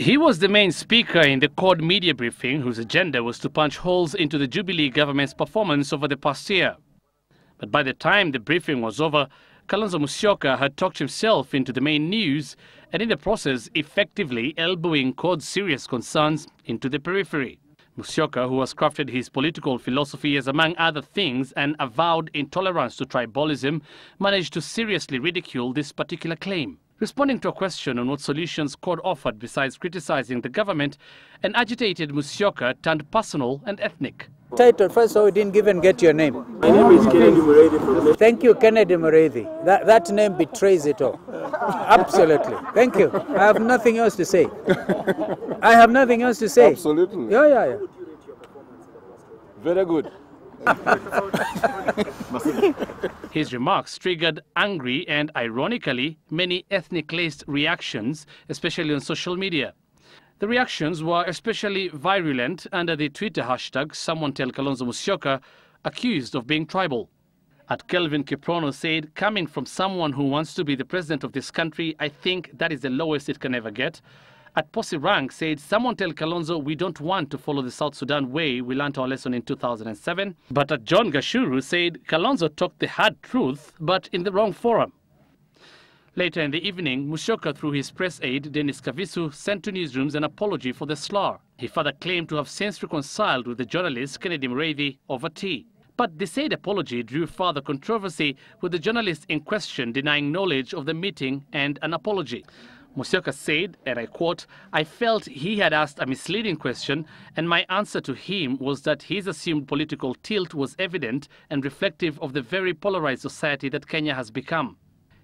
He was the main speaker in the CORD media briefing, whose agenda was to punch holes into the Jubilee government's performance over the past year. But by the time the briefing was over, Kalonzo Musyoka had talked himself into the main news and in the process effectively elbowing CORD's serious concerns into the periphery. Musyoka, who has crafted his political philosophy as, among other things, an avowed intolerance to tribalism, managed to seriously ridicule this particular claim. Responding to a question on what solutions CORD offered besides criticizing the government, an agitated Musyoka turned personal and ethnic. Title first, so we didn't even get your name. My name is Kennedy Mureithi. Thank you, Kennedy Mureithi. That name betrays it all. Absolutely. Thank you. I have nothing else to say. I have nothing else to say. Absolutely. Yeah. Very good. His remarks triggered angry and, ironically, many ethnic-laced reactions, especially on social media. The reactions were especially virulent under the Twitter hashtag "Someone Tell Kalonzo Musyoka," accused of being tribal. At Kelvin Kiprono said, "Coming from someone who wants to be the president of this country, I think that is the lowest it can ever get." At Posse Rank said, "Someone tell Kalonzo we don't want to follow the South Sudan way. We learned our lesson in 2007. But at John Gashuru said, "Kalonzo talked the hard truth, but in the wrong forum." Later in the evening, Musyoka, through his press aide, Dennis Kavisu, sent to newsrooms an apology for the slur. He further claimed to have since reconciled with the journalist Kennedy Mureithi over tea. But the said apology drew further controversy, with the journalist in question denying knowledge of the meeting and an apology. Musyoka said, and I quote, "I felt he had asked a misleading question, and my answer to him was that his assumed political tilt was evident and reflective of the very polarized society that Kenya has become."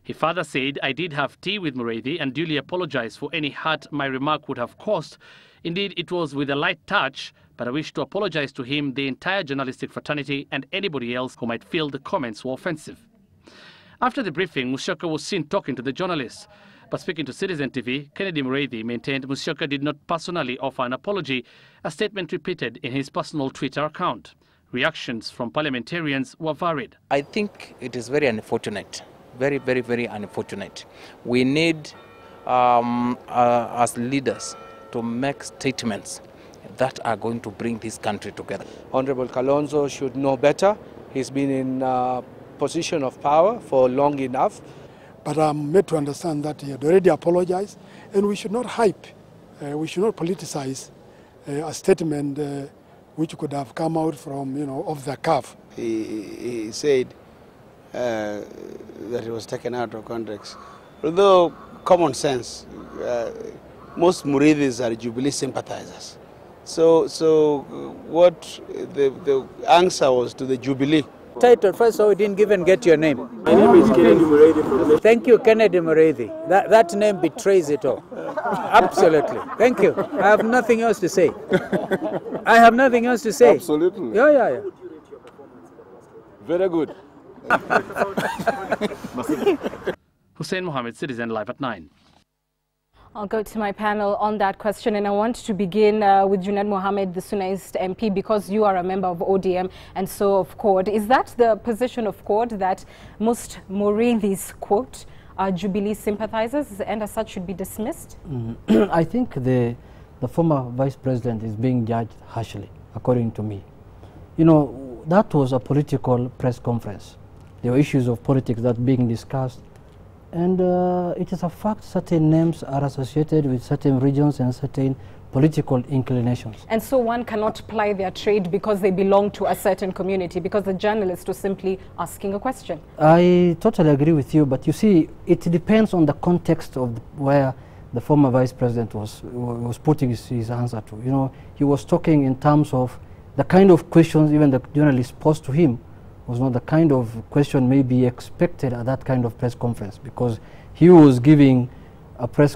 He further said, "I did have tea with Mureithi and duly apologized for any hurt my remark would have caused. Indeed, it was with a light touch, but I wish to apologize to him, the entire journalistic fraternity, and anybody else who might feel the comments were offensive." After the briefing, Musyoka was seen talking to the journalists. But speaking to Citizen TV, Kennedy Mureithi maintained Musyoka did not personally offer an apology, a statement repeated in his personal Twitter account. Reactions from parliamentarians were varied. I think it is very unfortunate, very unfortunate. We need, as leaders, to make statements that are going to bring this country together. Honorable Kalonzo should know better. He's been in a position of power for long enough. But I'm made to understand that he had already apologized, and we should not hype, we should not politicize a statement which could have come out from, off the cuff. He said that it was taken out of context. Although common sense, most Mureithis are Jubilee sympathizers. So what the answer was to the Jubilee. Title first, so we didn't even get your name. My name is Kennedy Mureithi. Thank you, Kennedy Mureithi. That name betrays it all. Absolutely. Thank you. I have nothing else to say. I have nothing else to say. Absolutely. Yeah. Very good. Hussein Mohammed, Citizen Live at 9. I'll go to my panel on that question, and I want to begin with Junaid Mohammed, the Sunnaist MP, because you are a member of ODM and so of CORD. Is that the position of CORD, that most Mureithis, quote, are Jubilee sympathizers and as such should be dismissed? I think the former vice president is being judged harshly, according to me. That was a political press conference. There were issues of politics that being discussed. And it is a fact certain names are associated with certain regions and certain political inclinations. And so one cannot ply their trade because they belong to a certain community, because the journalist was simply asking a question. I totally agree with you, but you see, it depends on the context of where the former vice president was putting his answer to. He was talking in terms of the kind of questions even the journalist posed to him was not the kind of question maybe expected at that kind of press conference, because he was doing a press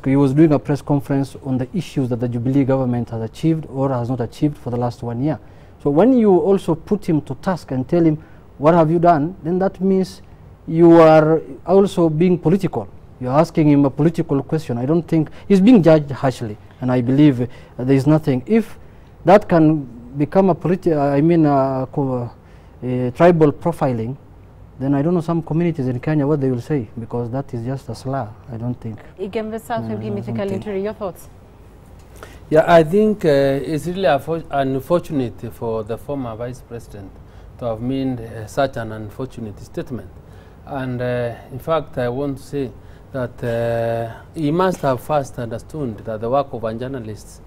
conference on the issues that the Jubilee government has achieved or has not achieved for the last 1 year. So when you also put him to task and tell him, what have you done, then that means you are also being political. You're asking him a political question. I don't think he's being judged harshly, and I believe there is nothing. If that can become a tribal profiling, then I don't know some communities in Kenya what they will say, because that is just a slur. I don't think. Your thoughts? Yeah, I think it's really unfortunate for the former vice president to have made such an unfortunate statement. And in fact, I want to say that he must have first understood that the work of a journalist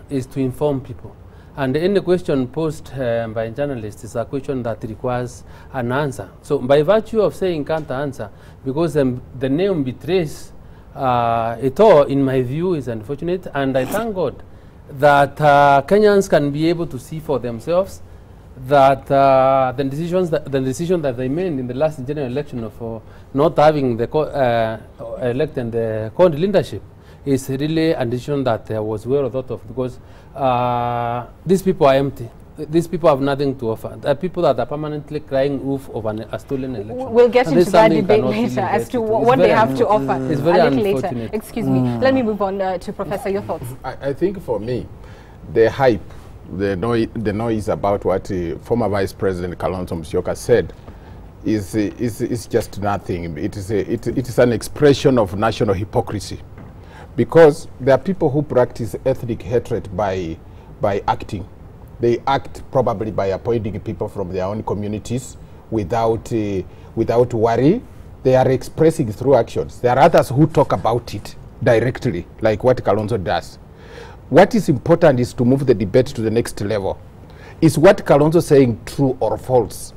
is to inform people. And any question posed by a journalist is a question that requires an answer. So by virtue of saying can't answer, because the name betrays it all, in my view, is unfortunate. And I thank God that Kenyans can be able to see for themselves that the decision that they made in the last general election of not having the elected the current leadership is really a decision that was well thought of, because these people are empty. These people have nothing to offer. There are people that are permanently crying wolf of a stolen election. We'll get into that debate later as to what they have to offer. It's very a little unfortunate. Later. Excuse me. Let me move on to Professor. Your thoughts? I think for me, the hype, the noise about what former Vice President Kalonzo Musyoka said is just nothing. It is an expression of national hypocrisy, because there are people who practice ethnic hatred by acting. They act probably by appointing people from their own communities without worry. They are expressing through actions. There are others who talk about it directly, like what Kalonzo does. What is important is to move the debate to the next level. Is what Kalonzo saying true or false?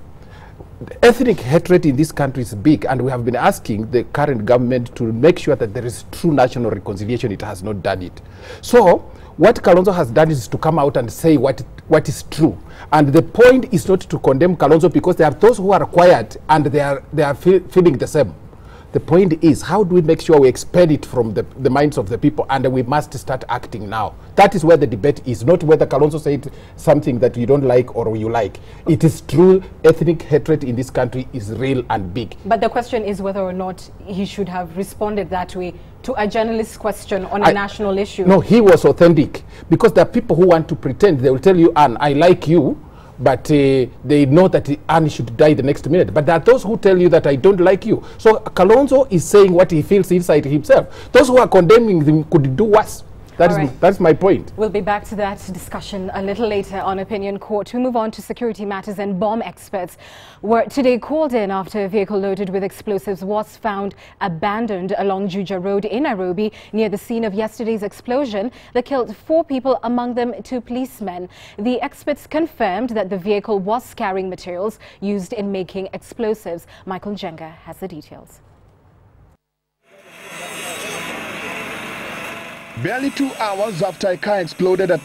The ethnic hatred in this country is big, and we have been asking the current government to make sure that there is true national reconciliation. It has not done it. So what Kalonzo has done is to come out and say what is true. And the point is not to condemn Kalonzo, because there are those who are quiet and they are feeling the same. The point is, how do we make sure we expel it from the minds of the people, and we must start acting now. That is where the debate is, not whether Kalonzo said something that you don't like or you like. It is true, ethnic hatred in this country is real and big. But the question is whether or not he should have responded that way to a journalist's question on a national issue. No, he was authentic, because there are people who want to pretend. They will tell you, Anne, I like you, but they know that Anne should die the next minute. But there are those who tell you that I don't like you. So Kalonzo is saying what he feels inside himself. Those who are condemning him could do worse. That's my point. We'll be back to that discussion a little later on Opinion Court. We move on to security matters, and bomb experts were today called in after a vehicle loaded with explosives was found abandoned along Juja Road in Nairobi near the scene of yesterday's explosion that killed 4 people, among them 2 policemen. The experts confirmed that the vehicle was carrying materials used in making explosives. Michael Jenga has the details. Barely 2 hours after a car exploded at